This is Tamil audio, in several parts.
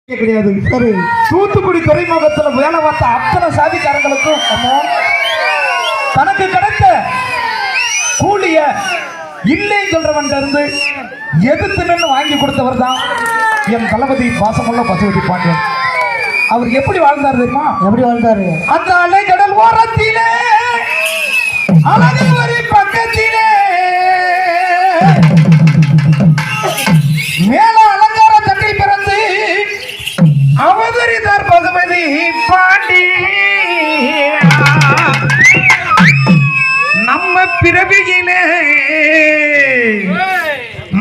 கிடையாது. சரி, தூத்துக்குடி துறைமுகத்தில் வேலை பார்த்த அத்தனை சாதிக்காரங்களுக்கும் தனக்கு கிடைத்த கூலிய இல்லை சொல்றவன் இருந்து எதிர்த்து நின்று வாங்கி கொடுத்தவர் தான் என் தளபதி பாசமுள்ள பசுபதி பாண்டியன். அவர் எப்படி வாழ்ந்தார் தெரியுமா? எப்படி வாழ்ந்தாரு? அந்த அலைகடல் ஓரத்திலே அழகு வரி பக்கத்திலே மேல அலங்கார தட்டை பிறந்து அவதரித்தார் பசுபதி பாண்டி. நம்ம பிறவியிலே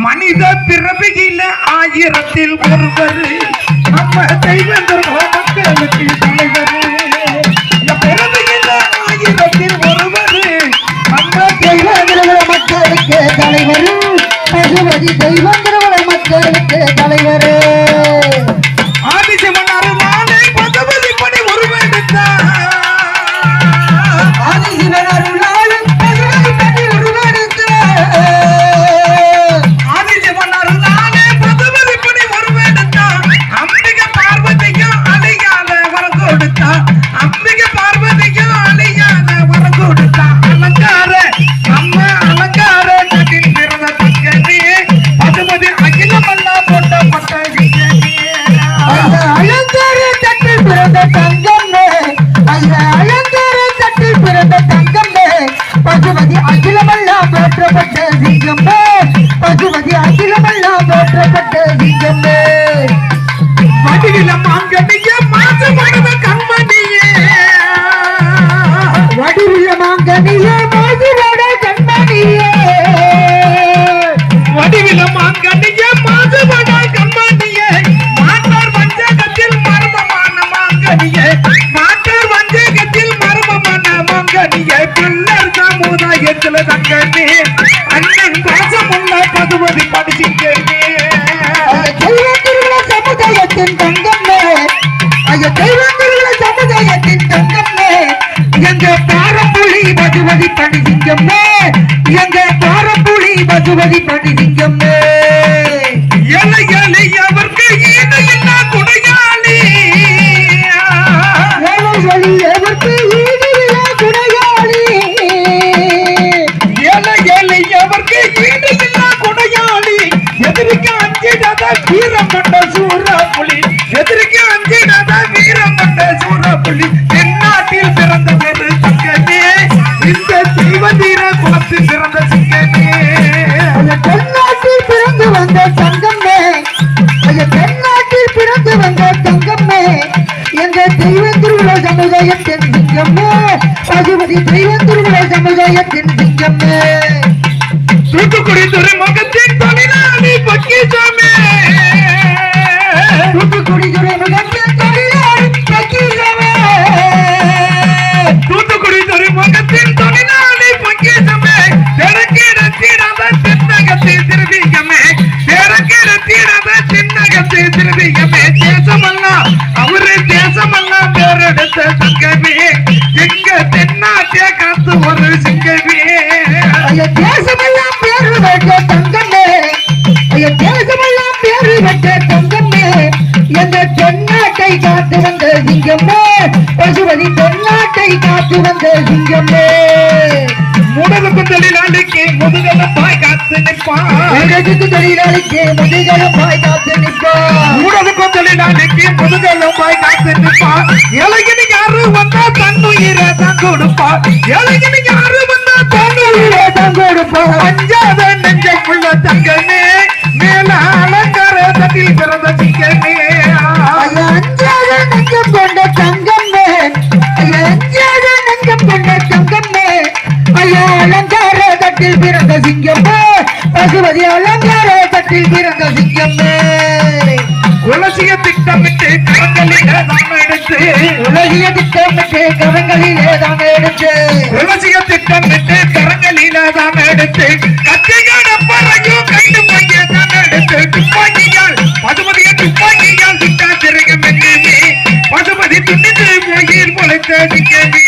மனித பிறவியிலே ஆயிரத்தில் ஒருவர் நம்ம தெய்வங்கள் மக்களுக்கு தலைவர். பிறவியில ஆயிரத்தில் ஒருவர் நம்ம தெய்வங்கள் மக்களுக்கு தலைவர். பசுபதி தெய்வங்கள் மக்களுக்கு தலைவர். ஆதிசிவனார் நாளை பசுபதி பணி உருவெடுத்தார். ஆதிசிவனார் நாளை பசுபதி பணி உருவெடுத்தார். ஆதிசிவனார் நாளை பசுபதி பணி உருவெடுத்தார். அம்பிகை பார்வதியும் அழியாத வரம் கொடுத்தார். அம்பிகை பார்வதியும் அழியாத வரம் கொடுத்தார். அலங்கார நம்ம அலங்கார நதில் பிறந்த தங்கனே பசுபதி அகிலமெல்லாம் போட்ட பட்டதி. அலங்கார தட்டில் பிறந்த தங்கமே, அந்த அலங்கார தட்டில் பிறந்த தங்கமே பசுபதி அகிலமெல்லாம் போற்றப்பட்ட சிங்கமே. பசுபதி அகிலமெல்லாம் போற்றப்பட்ட சிங்கமே. வடிவில மாங்கனிய மாசுபடுவ கண்மணியே. வடிவில மாங்கனிய மாசுபட கண்மணியே. வடிவில மாங்கனிய மாசுபட கண்மணியே. மாட்டார் வஞ்சகத்தில் மர்மமான மாங்கனியே. மாட்டார் வஞ்சகத்தில் மர்மமான மாங்கனியே. பிள்ளர் சமுதாயத்தில் தங்கனே அண்ணன் பாசமுள்ள பசுபதி படிச்சிருக்கே. சமுதாயத்தின் தங்கமே, ஐயா தெய்வங்கள் சமுதாயத்தின் தங்கமே. எங்க பாரம்புலி பசுபதி பணி சிங்கமே. எங்க பாரம்புலி பசுபதி பணி சிங்கமே. எலை எலை அவருக்கு ஈடு என்ன குடையாளி. எலை எலை அவருக்கு ஈடு என்ன குடையாளி. எலை எலை அவருக்கு ஈடு என்ன குடையாளி. எதிரிக்கு அஞ்சிடாத வீரம் கொண்ட சூறாப்புலி. எதிரிக்கு அஞ்சிடாத வீரம் கொண்ட சூறாப்புலி. தென்னாட்டில் பிறந்த ஒரு தங்கமே, இந்த தெய்வதீர குலத்தில் பிறந்த சிங்கமே. தென்னாட்டில் பிறந்து வந்த தங்கமே, தென்னாட்டில் பிறந்து வந்த தங்கமே. எங்க தெய்வ திருவிழா சமுதாயத்தின் சிங்கமே. பசுபதி தெய்வ திருவிழா சமுதாயத்தின் சிங்கமே. தூத்துக்குடி துறைமுகத்தின் தொழிலாளி பக்கீசாமே. தூத்துக்குடி துறைமுகத்தின் தொழிலாளி பக்கீசாமே. தூத்துக்குடி துறைமுகத்தின் தொழிலாளி பக்கீசாமே. தெறக்கிட தீராத சின்னகத்தில் திருவிகமே. தெறக்கிட தீராத சின்னகத்தில் திருவிகமே. தேசமெல்லாம் அவரு தேசமெல்லாம் பேரெடுத்த தங்கமே. எங்க தென்னாட்டிய காத்து ஒரு சிங்கமே. தேசமெல்லாம் பேரு பெற்ற தங்கமே. தேசமெல்லாம் பேரு பெற்ற தங்கமே. எங்க தென்னாட்டை காத்து வந்த சிங்கமே. பசுபதி தென்னாட்டை காத்து வந்த சிங்கமே. முடலுக்கு தொழிலாளிக்கு முதுகலம் பாய் காத்து நிற்பான். முடலுக்கு தொழிலாளிக்கு முதுகலம் பாய் காத்து நிற்பான். முடலுக்கு தொழிலாளிக்கு முதுகலம் பாய் காத்து நிற்பான். இளைஞனு யாரு வந்தா தன்னுயிரை தான் கொடுப்பான். இளைஞனு யாரு வந்தா தன்னுயிரை தான் கொடுப்பான். அஞ்சாத நெஞ்சைக்குள்ள தங்கமே, மேல அலங்கார தட்டில் பிறந்த சிங்கமே. அஞ்சாத நெஞ்சம் கொண்ட தங்கமே, அஞ்சாத நெஞ்சம் கொண்ட தங்கமே. ஐயா அலங்கார தட்டில் பிறந்த சிங்கமே. பசுபதி அலங்கார தட்டில் பிறந்த சிங்கமே. உலசிய திட்டமிட்டு கரங்களிலே தான் எடுத்து. உலகிய திட்டமிட்டு கரங்களிலே தான் எடுத்து. உலசிய திட்டமிட்டு கரங்களிலே தான் எடுத்து. கத்திகார பறையும் கைது மைய தான் எடுத்து. துப்பாக்கியால் பசுபதியை துப்பாக்கியால் சுட்டா திரையும் எங்கேயுமே. பசுபதி துணிந்து போயில் முளைத்த சிங்கமே.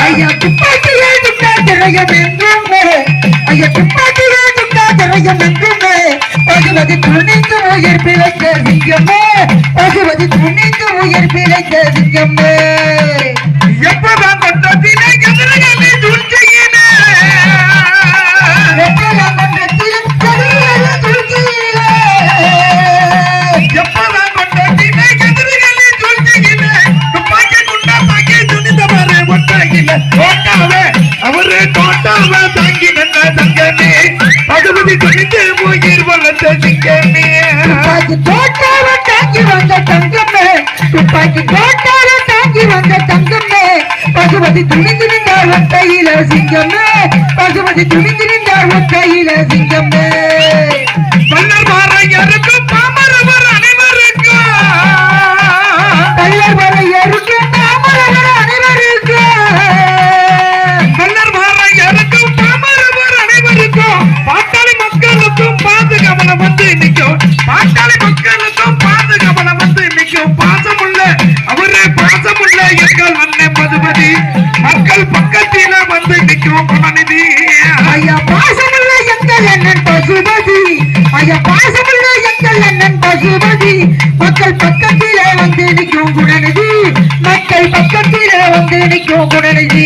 ஐயா துப்பாக்கியால் சுட்டா திரையும் எங்குமே. ஐயா துப்பாக்கியால் சுட்டா திரையும் எங்குமே. பசுபதி துணிந்து உயிர் பிழைத்த சிங்கமே. பசுபதி பசுபதி துணிந்து உயிர் பிழைத்த சிங்கமே எப்பதான் கொண்டதிலே எதிரிகளை துர்க்கையின எப்பதான் கொண்டதிலே எதிரிகளை துர்க்கையின எப்பதான் கொண்டதிலே எதிரிகளை துர்க்கையின துப்பாக்கி குண்டா தாக்கி துணிந்தவரே ஒட்டாகில தோட்டாவே அவரு தோட்டாவே தாங்கி நின்ற தங்கமே பசுபதி துணிந்து உயிர் வளர்த்த சிங்கமே துப்பாக்கி தோட்டாவை தாங்கி வந்த தங்கமே துப்பாக்கி தோட்டாவை தாங்கி வந்த தங்கமே பசுபதி துணிந்து நின்றார் ஒத்தையில சிங்கமே பசுபதி துணிந்து நின்றார் ஒத்தையில சிங்கமே மன்னர் மாறையருக்கும் பாமரவர் அனைவருக்கும் கள்ளர் வரையருக்கும் தாமரவர் அனைவருக்கும் மன்னர் மாறையருக்கும் பாமரவர் அனைவருக்கும் பாட்டாளி மக்களுக்கும் பாதுகாவலம் வந்து நிற்கும் பாட்டாளி மக்களுக்கும் பாதுகாவலம் வந்து நிற்கும் பாசமுள்ள அவரே பாசமுள்ள எங்கள் அண்ணன் பசுபதி மக்கள் பக்கத்தில வந்து நிற்கும் குணநிதி ஐயா பாசமுள்ள எங்கள் அண்ணன் பசுபதி ஐயா பாசமுள்ள எங்கள் அண்ணன் பசுபதி மக்கள் பக்கத்திலே வந்து நிற்கும் குணநிதி மக்கள் பக்கத்திலே வந்து நிற்கும் குணநிதி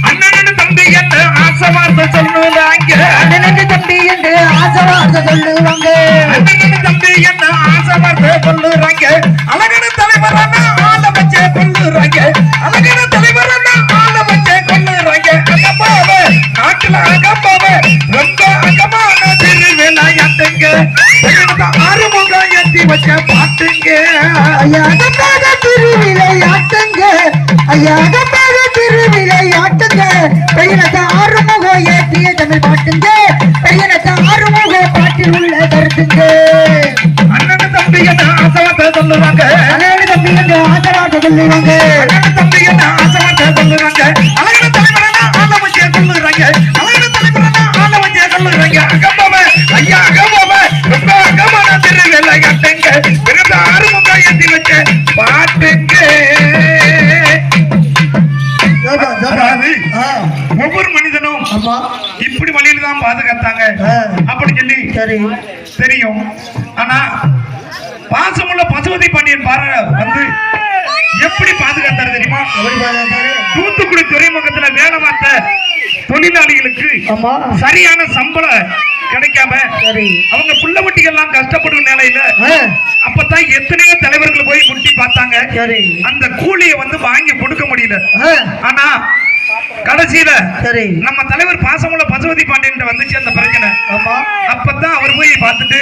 அண்ணன் தம்பி என்று ஆசவார்த்தை சொல்லுவாங்க அண்ணனுக்கு தம்பி என்று ஆசவார்த்தை சொல்லுவாங்க அண்ணன் தம்பி என்ன ஆசவார்த்தை சொல்லுறாங்க அழகன தலைவரான ஆள வச்சே கொள்ளுறாங்க அழகன தலைவரான ஆள வச்சே கொள்ளுறாங்க அகப்பாவே நாட்டுல அகப்பாவே ரொம்ப அகமான திருவிளையாட்டுங்க ஆறுமுகம் ஏற்றி வச்ச பாட்டுங்க ஐயா அகப்பாக திருவிளையாட்டுங்க ஐயா அகப்பாக திருவிளையாட்டுங்க பெரியனத்தை ஆறுமுகம் ஏற்றிய தமிழ் பாட்டுங்க பெரியனத்தை ஆறுமுக பாட்டில் உள்ள கருத்துங்க அண்ணன் தம்பி என்ன ஆசவார்த்தை சொல்லுறாங்க அண்ணன் தம்பி என்று ஆசவார்த்தை சொல்லுவாங்க அண்ணன் தம்பி என்ன ஆசவார்த்தை சொல்லுறாங்க அழகன தலைவரான ஆள வச்சே கொள்ளுறாங்க அழகன தலைவரான ஆள வச்சே கொள்ளுறாங்க அகப்பாவே ஐயா அகப்பாவே ரொம்ப அகமான திருவிளையாட்டுங்க பிறந்த ஆறுமுகம் ஏற்றி வச்ச பாட்டுங்க அதாவது ஒவ்வொரு மனிதனும் ஆமா இப்படி வழியில தான் பாதுகாத்தாங்க அப்படி சொல்லி சரி தெரியும் ஆனா பாசமுள்ள பசுபதி பாண்டியன் வந்து எப்படி பாதுகாத்தாரு தெரியுமா தூத்துக்குடி துறைமுகத்துல வேலை பார்த்த தொழிலாளிகளுக்கு ஆமா சரியான சம்பளம் கிடைக்காம சரி அவங்க புள்ளவட்டிகள் எல்லாம் கஷ்டப்படும் நிலையில அப்பதான் எத்தனையோ தலைவர்கள் போய் முட்டி பார்த்தாங்க சரி அந்த கூலியை வந்து வாங்கி கொடுக்க முடியல ஆனா கடைசியில சரி நம்ம தலைவர் பாசமுள்ள பசுபதி பாண்டியன் வந்துச்சு அந்த பிரச்சனை ஆமா அப்பதான் அவர் போய் பார்த்துட்டு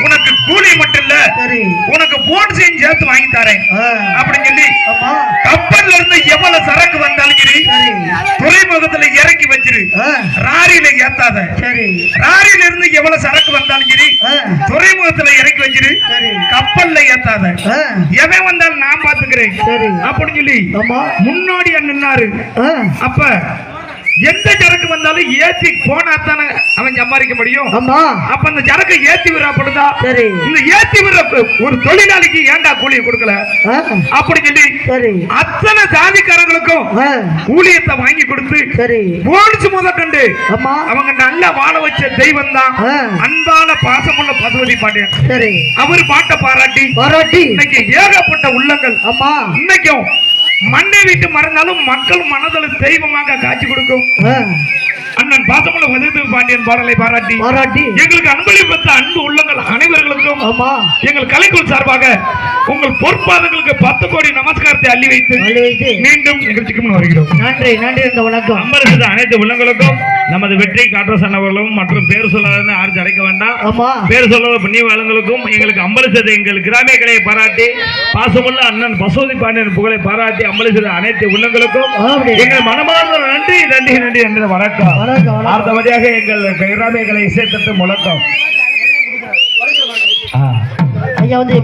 உனக்கு கூலி மட்டும் இல்ல சரி உனக்கு போன்ஸையும் சேர்த்து வாங்கி தரேன் அப்படின்னு சொல்லி ஆமா கப்பல்ல இருந்து எவ்வளவு சரக்கு வந்தாலும் சரி துறைமுகத்துல இறக்கி வச்சிரு ராரியில ஏத்தாத சரி ராரியில இருந்து எவ்வளவு சரக்கு வந்தாலும் சரி துறைமுகத்துல இறக்கி வச்சிரு கப்பல்ல ஏத்தாத எவன் வந்தாலும் நான் பாத்துக்கிறேன் சரி அப்படின்னு சொல்லி ஆமா முன்னாடி நின்னாரு அப்ப எந்த சரக்கு வந்தாலும் ஏத்தி போனா தானே அவன் சம்பாதிக்க முடியும் ஆமா அப்ப அந்த சரக்கு ஏத்தி விடுறாப்படுதா சரி இந்த ஏத்தி விடுற ஒரு தொழிலாளிக்கு ஏன்டா கூலியை கொடுக்கல அப்படி சொல்லி சரி அத்தனை சாதிக்காரங்களுக்கும் ஊழியத்தை வாங்கி கொடுத்து சரி போன்ஸ் முதற்கண்டு ஆமா அவங்க நல்லா வாழ வச்ச தெய்வம் தான் அன்பான பாசமுள்ள பசுபதி பாண்டியன் சரி அவர் பாட்டை பாராட்டி பாராட்டி இன்னைக்கு ஏகப்பட்ட உள்ளங்கள் ஆமா இன்னைக்கும் மண்ணை விட்டு மறந்தாலும் மக்கள் மனதில் தெய்வமாக காட்சி கொடுக்கும் அண்ணன் பாசமுள்ள பசுபதி பாண்டியன் பாடலை பாராட்டி பாராட்டி எங்களுக்கு அன்பளிப்பட்ட அன்பு உள்ளங்கள் அனைவர்களுக்கும் ஆமா எங்கள் கலைக்குழு சார்பாக உங்கள் பொற்பாதங்களுக்கு 10 கோடி நமஸ்காரத்தை அள்ளி வைத்து மீண்டும் நிகழ்ச்சிக்கு முன் வருகிறோம். நன்றி நன்றி இந்த வணக்கம். அம்பரசு அனைத்து உள்ளங்களுக்கும் நமது வெற்றி காற்றஸ் அண்ணவர்களும் மற்றும் பேர் சொல்லாத யாரும் அழைக்க வேண்டாம். ஆமா பேர் சொல்லாத புண்ணிய வளங்களுக்கும் எங்களுக்கு அம்பரசு எங்கள் கிராமிய கலையை பாராட்டி பாசமுள்ள அண்ணன் பசுபதி பாண்டியன் புகழை பாராட்டி அம்பரசு அனைத்து உள்ளங்களுக்கும் எங்கள் மனமார்ந்த நன்றி நன்றி நன்றி என்ற வணக்கம். அடுத்தபடியாக எங்கள் கிராமிய கலை இசைத்தட்டு முழக்கம் ஐயா வந்து